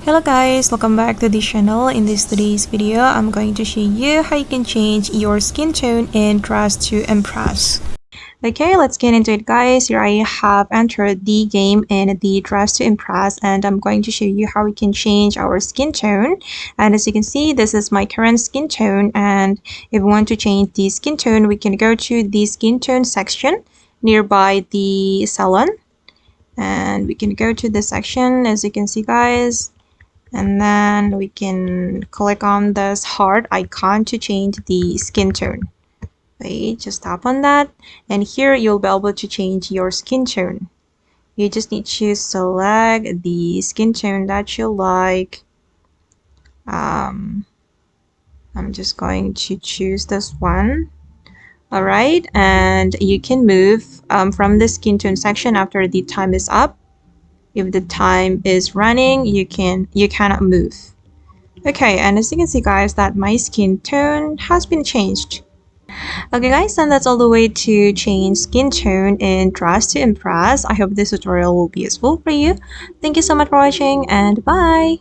Hello guys, welcome back to the channel. In today's video, I'm going to show you how you can change your skin tone in Dress to Impress. Okay, let's get into it guys. Here I have entered the game in the Dress to Impress and I'm going to show you how we can change our skin tone. And as you can see, this is my current skin tone, and if we want to change the skin tone, we can go to the skin tone section nearby the salon. And we can go to this section, as you can see guys, and then we can click on this heart icon to change the skin tone. Wait, just tap on that, and here you'll be able to change your skin tone. You just need to select the skin tone that you like. I'm just going to choose this one. Alright, and you can move from the skin tone section after the time is up. If the time is running, you cannot move. Okay, and as you can see guys, that my skin tone has been changed. Okay guys, and that's all the way to change skin tone in Dress to Impress. I hope this tutorial will be useful for you. Thank you so much for watching, and bye!